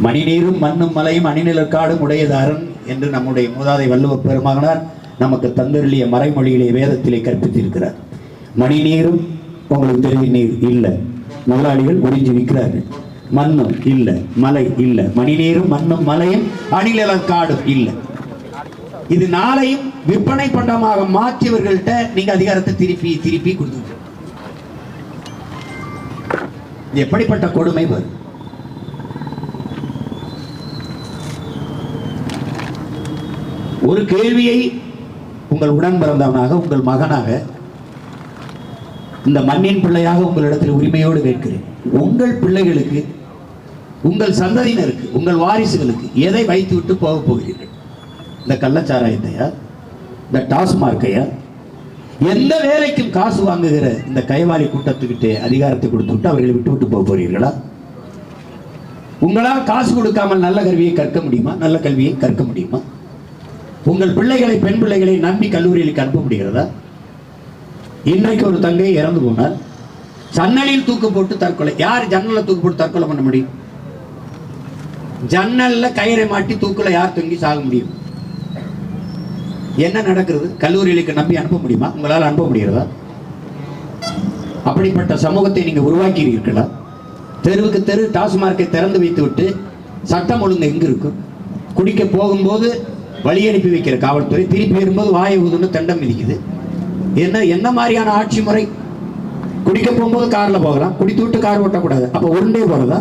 மணிநீரும் மண்ணும் மலையும் அணிநிலக்காடும் உடையதாரன் என்று நம்முடைய மூதாதை வள்ளுவ பெருமகனார் நமக்கு தந்தருளிய மறைமொழியிலே வேதத்திலே கற்பித்திருக்கிறார். மணிநீரும் உங்களுக்கு தெரிஞ்ச நீர் இல்லை, முதலாளிகள் ஒளிஞ்சு நிற்கிறார்கள். மண்ணும் இல்லை, மலை இல்லை. மணிநீரும் மண்ணும் மலையும் அணிநிலக்காடும் இல்லை. இது நாளையும் விற்பனை பண்டமாக மாற்றியவர்கள்ட்ட நீங்க அதிகாரத்தை திருப்பி திருப்பி கொடுத்து எப்படிப்பட்ட கொடுமை வரும்? ஒரு கேள்வியை உங்கள் உடன் பிறந்தவனாக, உங்கள் மகனாக, இந்த மண்ணின் பிள்ளையாக உங்களிடத்தில் உரிமையோடு கேட்கிறேன். உங்கள் பிள்ளைகளுக்கு, உங்கள் சந்ததியினருக்கு, உங்கள் வாரிசுகளுக்கு எதை வைத்து விட்டு போக போகிறீர்கள்? இந்த கள்ளச்சாராயத்தையா, இந்த டாஸ்மார்க்கையா, எந்த வேலைக்கும் காசு வாங்குகிற இந்த கைவாலி கூட்டத்துக்கிட்டே அதிகாரத்தை கொடுத்து விட்டு அவர்களை விட்டு விட்டு போக போகிறீர்களா? உங்களால் காசு கொடுக்காமல் நல்ல கல்வியை கற்க முடியுமா? நல்ல கல்வியை கற்க முடியுமா? உங்கள் பிள்ளைகளை, பெண் பிள்ளைகளை நம்பி கல்லூரிகளுக்கு அனுப்ப முடிகிறதா? இன்றைக்கு ஒரு தங்கை இறந்து போனால் ஜன்னலில் தூக்கு போட்டு தற்கொலை. யார் ஜன்னல்ல தூக்கு போட்டு தற்கொலை பண்ண முடியும்? ஜன்னல்ல கயிறை மாட்டி தூக்குல யார் தொங்கி சாக முடியும்? என்ன நடக்கிறது? கல்லூரிகளுக்கு நம்பி அனுப்ப முடியுமா? உங்களால் அனுப்ப முடிகிறதா? அப்படிப்பட்ட சமூகத்தை நீங்க உருவாக்கிறீர்களா? தெருவுக்கு தெரு டாஸ்மார்க்கை திறந்து வைத்து விட்டு சட்டம் ஒழுங்கு எங்க இருக்கும்? குடிக்க போகும்போது வழி அனுப்பி வைக்கிற காவல்துறை, திருப்பி வரும்போது வாயை ஊதுன்னு தண்டம் விதிக்குது. என்ன மாதிரியான ஆட்சி முறை? குடிக்க போகும்போது கார்ல போகலாம், குடித்து விட்டு கார் ஓட்டக்கூடாது. அப்ப உருண்டே போறதா,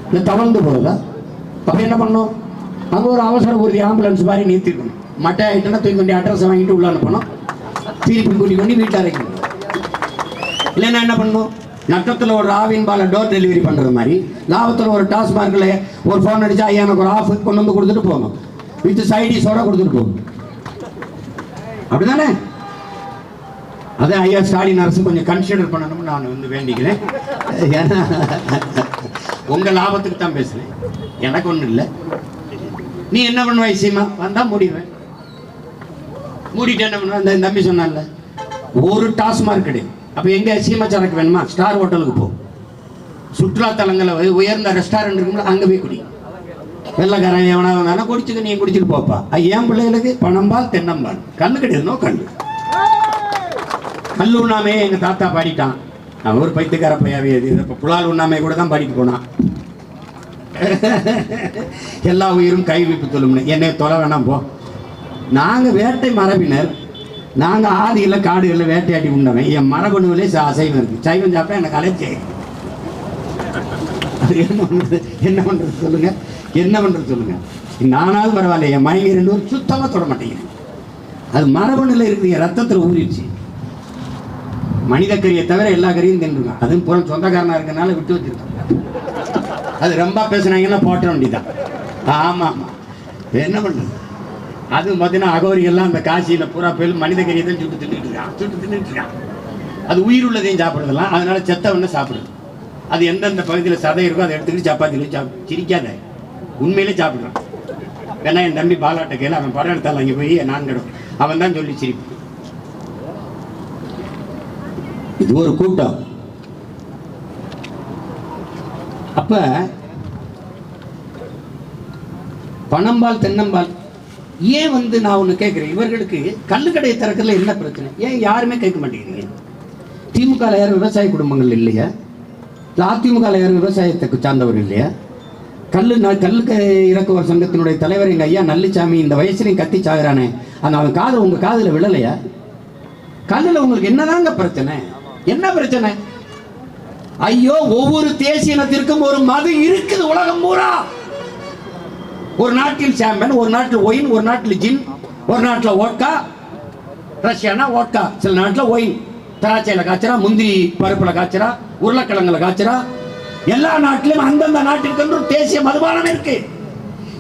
இல்லை தவழ்ந்து போறதா? அப்ப என்ன பண்ணும்? அங்க ஒரு அவசர ஊர்தி ஆம்புலன்ஸ் மாதிரி நிறுத்திருக்கணும். மட்டை ஆயிட்டுனா தூக்கி கொண்டு அட்ரஸ் வாங்கிட்டு உள்ள அனுப்பணும், திருப்பி கூட்டி கொண்டு வீட்டில் அரைக்கணும். இல்லைன்னா என்ன பண்ணும்? நட்டத்தில் ஒரு ஆவின் பாலை டோர் டெலிவரி பண்றது மாதிரி, லாபத்தில் ஒரு டாஸ்மார்க்கில் ஒரு ஃபோன் அடிச்சா ஐயா எனக்கு ஒரு ஆஃப் கொண்டு வந்து கொடுத்துட்டு போகணும், வித் சைடிஸோட கொடுத்துட்டு போகணும். அப்படிதானே? அதை ஐயா ஸ்டாலின் அரசு கொஞ்சம் கன்சிடர் பண்ணணும்னு நான் வந்து வேண்டிக்கிறேன். ஏன்னா உங்க லாபத்துக்கு தான் பேசுறேன், எனக்கு ஒன்றும் இல்லை. நீ என்ன பண்ணுவ? சீமா வந்தா மூடிடுவேன். மூடிட்டு என்ன பண்ணுவேன்? இந்த தம்பி சொன்னான்ல, ஒரு டாஸ்மார்க் கிடையாது. அப்போ எங்க சீமா சரக்கு வேணுமா? ஸ்டார் ஹோட்டலுக்கு போ. சுற்றுலா தலங்களில் உயர்ந்த ரெஸ்டாரண்ட் இருக்கும்ல, அங்கே போய் குடி. வெள்ளக்காரன் எவனா வந்தாலும் குடிச்சுக்க, நீ குடிச்சிட்டு போப்பா. என் பிள்ளைகளுக்கு பணம்பால் தென்னம்பால், கல்லு கிடையாது. நோ கல்லு. கல்லு உண்ணாமே எங்கள் தாத்தா பாடிட்டான். அவன் ஒரு பைத்துக்கார பையாவே. இப்போ புலால் உண்ணாமே கூட தான் பாடிட்டு போனான். எல்லா உயிரும் கை விப்பு சொல்லும்னு. என்னை தொலை வேணாம் போ. நாங்கள் வேட்டை மரபினர். நாங்கள் ஆதியில் காடுகளில் வேட்டையாடி உண்டவன். என் மரபணுவிலே அசைவம் இருக்கு. சைவம் சாப்பிட்டா எனக்கு அலைச்சே. அது என்ன பண்ணுறது சொல்லுங்க? என்ன பண்ணுறது சொல்லுங்க? நானாவது பரவாயில்ல, என் மனைவி 2 பேரும் சுத்தமாக தொட மாட்டேங்கிறேன். அது மரபணுல இருக்குது, என் ரத்தத்தில் ஊறிடுச்சு. மனித கறியை தவிர எல்லா கறியும் தின்றுருக்கான். அதுவும் புறம் சொந்தக்காரனாக இருக்கனால விட்டு வச்சிருக்கான். அது ரொம்ப பேசுனாங்கன்னா போட்ட வேண்டிதான். ஆமாம் ஆமாம், என்ன பண்ணுறது? அதுவும் பார்த்தீங்கன்னா அகோரிகள்லாம் அந்த காசியில் பூரா பேர் மனித கறியை தான் சுட்டு தின்னுட்டு இருக்கான். அது உயிர் உள்ளதையும் சாப்பிட்றதெல்லாம். அதனால செத்தவொன்னே சாப்பிடுது. அது எந்தெந்த பகுதியில் சதை இருக்கோ அதை எடுத்துக்கிட்டு சப்பாத்திலையும் சிரிக்காத, உண்மையிலே சாப்பிட்றான். ஏன்னா என் தம்பி பாலாட்ட கையில் அவன் படம் எடுத்தாலும் அங்கே போய் நான் கிடக்கும். அவன் தான் சொல்லி சிரிப்பு. இது ஒரு கூட்டம். அப்ப பணம்பால் தென்னம்பால் ஏன் வந்து நான் ஒன்று கேட்குறேன், இவர்களுக்கு கல்லுக்கடையை திறக்கிறதுல என்ன பிரச்சனை? ஏன் யாருமே கேட்க மாட்டேங்கிறீங்க? திமுக யாரும் விவசாய குடும்பங்கள் இல்லையா? இல்லை அதிமுக யாரும் விவசாயத்துக்கு சார்ந்தவர் இல்லையா? கல்லுக்கு இறக்குவர் சங்கத்தினுடைய தலைவர் எங்கள் ஐயா நல்லிச்சாமி இந்த வயசுலையும் கத்தி சாகுறானே, அந்த அவன் காது உங்கள் காதில் விழலையா? கல்லில் உங்களுக்கு என்னதாங்க பிரச்சனை? என்ன பிரச்சனை? ஐயோ, ஒவ்வொரு தேசிய இனத்திற்கும் ஒரு மது இருக்குது. உலகம் பூரா ஒரு நாட்டில் சாம்பன், ஒரு நாட்டில் ஒயின், ஒரு நாட்டில் ஜின், ஒரு நாட்டில் ஓட்கா. ரஷ்யானா ஓட்கா, சில நாட்டில் ஒயின். திராட்சையில காய்ச்சரா, முந்திரி பருப்புல காய்ச்சரா, உருளைக்கிழங்குல காய்ச்சரா. எல்லா நாட்டிலும் அந்தந்த நாட்டிற்கு தேசிய மதுபானம் இருக்கு.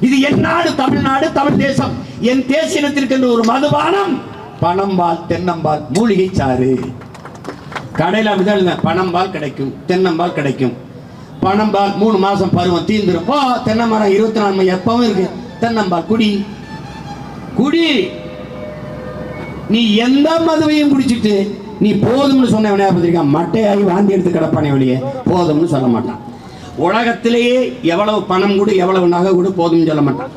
இது என் நாடு தமிழ்நாடு, தமிழ் தேசம். என் தேசிய இனத்திற்கு ஒரு மதுபானம் பணம்பால் தென்னம்பால் மூலிகை சாறு. கடையில் அப்படிதான் பணம்பால் கிடைக்கும், தென்னம்பால் கிடைக்கும். பணம்பால் 3 மாசம் பருவம் தீர்ந்துடும். தென்னை மரம் 24 மணி எப்பவும் இருக்கு. தென்னம்பால் குடி குடி. நீ எந்த மதுவையும் குடிச்சிட்டு நீ போதும்னு சொன்ன வினையாபத்திரிக்கா மட்டையாகி வாந்தி எடுத்து கிடப்பானே வெளியே போதும்னு சொல்ல மாட்டான். உலகத்திலேயே எவ்வளவு பணம் கொடு எவ்வளவு நகை கொடு போதும் சொல்ல மாட்டான்.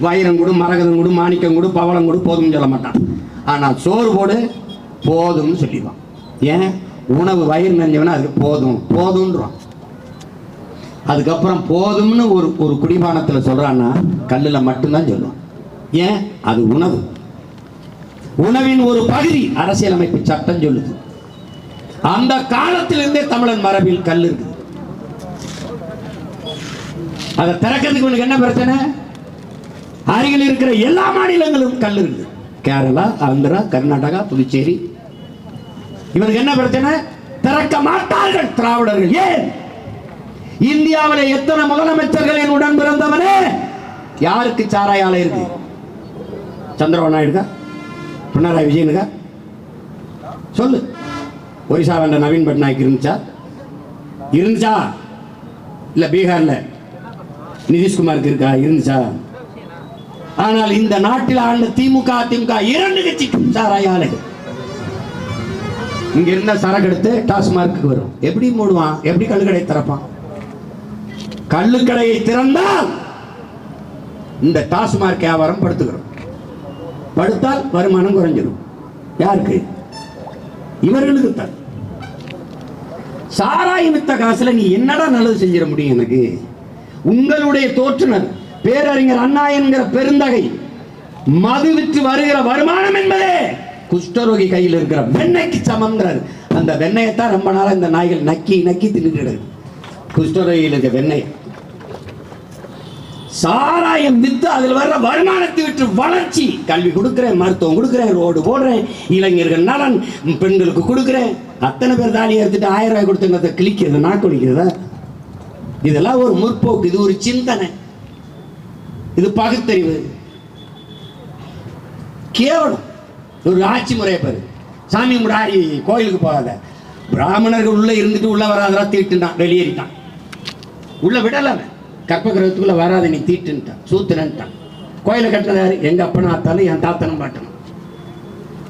வைரம் கொடு, மரகதம் கொடு, மாணிக்கம் கொடு, பவளம் கொடு போதும் சொல்ல மாட்டான். ஆனால் சோறு போடு போதும்னு சொல்லிடுவான். ஏன்? உணவு வயிறு நெஞ்சவனா அதுக்கு போதும் போதும்ன்றான். அதுக்கப்புறம் போதும்னு ஒரு குடிபானத்தில் சொல்றான்னா கல்லில் மட்டும்தான் சொல்லுவான். ஏன்? அது உணவு. உணவின் ஒரு பகுதி அரசியலமைப்பு சட்டம் சொல்லுது. அந்த காலத்திலிருந்தே தமிழன் மரபில் கல் இருக்குது. அதை திறக்கிறதுக்கு உனக்கு என்ன பிரச்சனை? அருகில் இருக்கிற எல்லா மாநிலங்களும் கல் இருக்குது. கேரளா, ஆந்திரா, கர்நாடகா, புதுச்சேரி. இவனுக்கு என்ன பிரச்சனை? திறக்க மாட்டார்கள் திராவிடர்கள். ஏன்? இந்தியாவில் எத்தனை முதலமைச்சர்களின் உடன் பிறந்தவனே யாருக்கு சாராய ஆலை இருக்கு? சந்திரபாபு நாயுடுக்கா? பினராயி விஜயனுக்கா? சொல்லு. ஒரிசா வந்த நவீன் பட்நாயக் இருந்துச்சா? இல்ல பீகார்ல நிதிஷ்குமாருக்கு இருக்கா? இருந்துச்சா? ஆனால் இந்த நாட்டில் ஆண்ட திமுக, அதிமுக இரண்டு கட்சிக்கும் சாராய ஆலைகள். இங்க இருந்த சரக்கு எடுத்து டாஸ்மார்க்கு வரும். எப்படி மூடுவான்? எப்படி கள்ளுக்கடை திறப்பான்? கள்ளுக்கடையை திறந்தால் இந்த டாஸ்மார்க் வியாபாரம் படுத்துக்கிறோம். படுத்தால் வருமானம் குறைஞ்சிடும். யாருக்கு? இவர்களுக்கு தான். சாராயம் வித்த காசுல நீ என்னடா நல்லது செஞ்சிட முடியும்? எனக்கு உங்களுடைய தோற்றுனர் பேரறிஞர் அண்ணா என்கிற பெருந்தகை மது விற்று வருகிற வருமானம் என்பதே குஷ்டரோகி கையில் இருக்கிற வெண்ணெய்க்கு சமம்ங்கிறார். அந்த வெண்ணெயத்தான் ரொம்ப நாளா இந்த நாய்கள் நக்கி நக்கி தின்னுட்டு. குஷ்டரோகியில் இருக்க வெண்ணெய் சாராயம் வித்து அதில் வர்ற வருமானத்தை விட்டு வளர்ச்சி, கல்வி கொடுக்கிறேன், மருத்துவம் கொடுக்கிறேன், ரோடு போடுறேன், இளைஞர்கள் நலன், பெண்களுக்கு கொடுக்கிறேன். அத்தனை பேர் தாலி எடுத்துட்டு 1000 ரூபாய் கொடுத்துங்க கிழிக்கிறது, நாக்கு குடிக்கிறதா? இதெல்லாம் ஒரு முற்போக்கு. இது ஒரு சிந்தனை. இது பகுத்தறிவு. கேவலம். ஒரு ஆட்சி முறையை பாரு. சாமி முடாரி கோயிலுக்கு போகாத. பிராமணர்கள் உள்ள இருந்துட்டு உள்ள வராதரா தீட்டுனான், வெளியேறிட்டான். உள்ள விடல. கற்பகிரகத்துக்குள்ள வராத நீ தீட்டுன்ட்டான், சூத்திரன்ட்டான். கோயிலை கட்டினதாரு? எங்க அப்பனும் ஆத்தாலும் என் தாத்தனும் பாட்டணும்.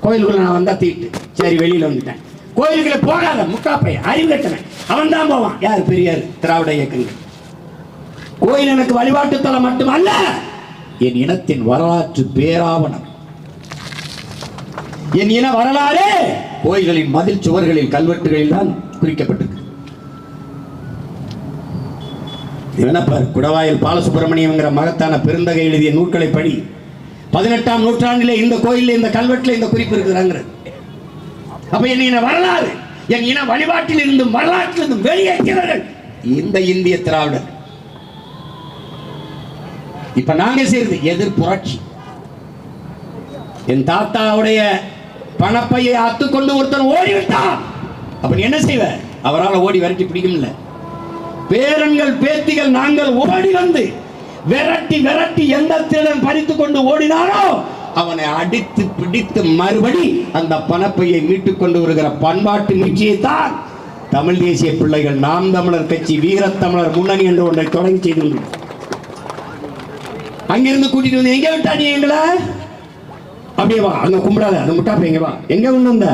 கோயிலுக்குள்ள நான் வந்தா தீட்டு. சரி, வெளியில வந்துட்டேன். கோயிலுக்குள்ள போகாத முக்காப்பை அறிவு கட்டவன் அவன் தான் போவான். யார்? பெரியார், திராவிட இயக்கங்கள். கோயில் எனக்கு வழிபாட்டு தலம் மட்டுமல்ல, என் இனத்தின் வரலாற்று பேராவணம். என் இன வரலாறு கோயில்களின் மதில் சுவர்களில், கல்வெட்டுகளில் தான் குறிக்கப்பட்டிருக்கு. குடவாயில் பாலசுப்பிரமணியம்ங்கிற மகத்தான பெருந்தகை எழுதிய நூல்களை படி. 18ஆம் நூற்றாண்டிலே இந்த கோயிலில், இந்த கல்வெட்டில் இந்த குறிப்பு இருக்கிறாங்க. அப்ப என் இன வரலாறு, என் இன வழிபாட்டில் இருந்தும் வரலாற்றில் இருந்தும் வெளியேற்றவர்கள் இந்த இந்திய திராவிடர். இப்ப நாங்க செய்யறது எதிர் புரட்சி. என் தாத்தாவுடைய பணப்பையை அத்துக்கொண்டு ஒருத்தன் ஓடிவிட்டான். அப்ப நீ என்ன செய்வ? அவரால் ஓடி விரட்டி பிடிக்கும்ல. பேரன்கள் பேத்திகள் நாங்கள் ஓடி வந்து விரட்டி விரட்டி எந்த திருடன் பறித்து கொண்டு ஓடினாரோ அவனை அடித்து பிடித்து மறுபடி அந்த பணப்பையை மீட்டுக் கொண்டு வருகிற பண்பாட்டு நிச்சயத்தான் தமிழ் தேசிய பிள்ளைகள் நாம் தமிழர் கட்சி, வீரத்தமிழர் முன்னணி என்று ஒன்றை தொடங்கி செய்து அங்கிருந்து கூட்டிட்டு வந்து எங்க விட்டா? நீ எங்களை அப்படியே வா, அங்க கும்பிடாத, அந்த முட்டாப்ப எங்க வா. எங்க கொண்டு வந்த?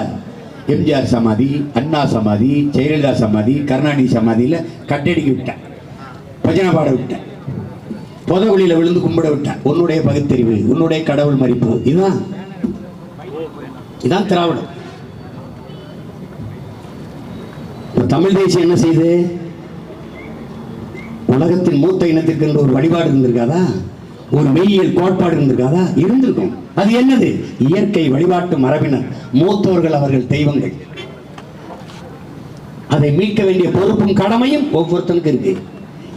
எம்ஜிஆர் சமாதி, அண்ணா சமாதி, ஜெயலலிதா சமாதி, கருணாநிதி சமாதியில கட்டடிக்க விட்டேன், பஜனை பாட விட்டேன், பொதகுழியில விழுந்து கும்பிட விட்டேன். உன்னுடைய பகுத்தறிவு, உன்னுடைய கடவுள் மதிப்பு, இதான் திராவிடம். தமிழ் தேசியம் என்ன செய்து? உலகத்தின் மூத்த இனத்திற்கு என்று ஒரு வழிபாடு இருந்திருக்காதா? ஒரு மெய்யியல் கோட்பாடு இருந்திருக்காதா? இருந்திருக்கும். அது என்னது? இயற்கை வழிபாட்டு மரபினர், மூத்தோர்கள், அவர்கள் தெய்வங்கள். அதை மீட்க வேண்டிய பொறுப்பும் கடமையும் ஒவ்வொருத்தனுக்கு இருக்கு.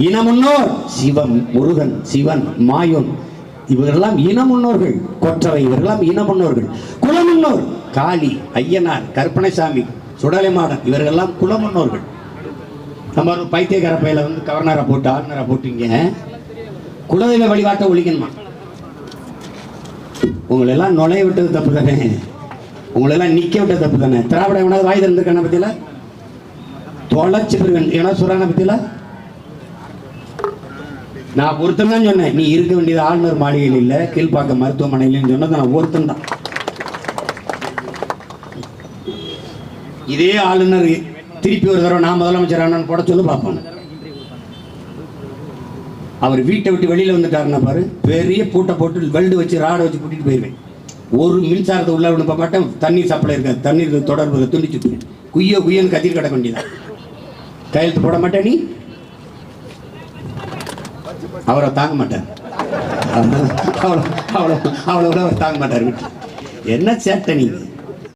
இன முன்னோர் சிவம், முருகன், சிவன், மாயோன், இவரெல்லாம் இன முன்னோர்கள். கொற்றவை, இவரெல்லாம் இன முன்னோர்கள். குல முன்னோர் காளி, ஐயனார், கற்பனைசாமி, சுடலைமாடன், இவர்களெல்லாம் குல முன்னோர்கள். நம்ம ஒரு பைத்தியக்கார பையில வந்து கவர்னரை போட்டு ஆளுநரை போட்டீங்க, குலதெய்வ வழிபாட்டை ஒழிக்கணுமா? உங்களை எல்லாம் நுழைய விட்டது தப்பு தானே? உங்களை எல்லாம் நிக்க விட்டது தப்பு தானே? திராவிட எவனாவது வாய் திறந்திருக்கான பத்தியில தொலைச்சு பெறுவேன் எவனா சொல்றான பத்தியில? நான் ஒருத்தன் தான் சொன்னேன், நீ இருக்க வேண்டியது ஆளுநர் மாளிகையில் இல்ல, கீழ்பாக்கம் மருத்துவமனையில் சொன்னது நான் ஒருத்தன் தான். இதே ஆளுநர் திருப்பி ஒரு தடவை நான் முதலமைச்சர் ஆனான்னு போட சொல்லு பார்ப்போம். அவர் வீட்டை விட்டு வெளியில் வந்துட்டாருன்னா பாரு, பெரிய பூட்டை போட்டு வெல்டு வச்சு ராடை வச்சு கூட்டிகிட்டு போயிடுவேன். ஒரு மின்சாரத்தை உள்ள அனுப்ப மாட்டேன். தண்ணீர் சப்ளை இருக்காது, தண்ணீர் தொடர்பு துண்டிச்சு குய்யன்னு கத்திரி கிடக்க வேண்டியதான். கையெழுத்து போட மாட்டேன். நீ அவரை தாங்க மாட்டார், அவ்வளோ அவர் தாங்க மாட்டார். என்ன சேட்டை நீங்க.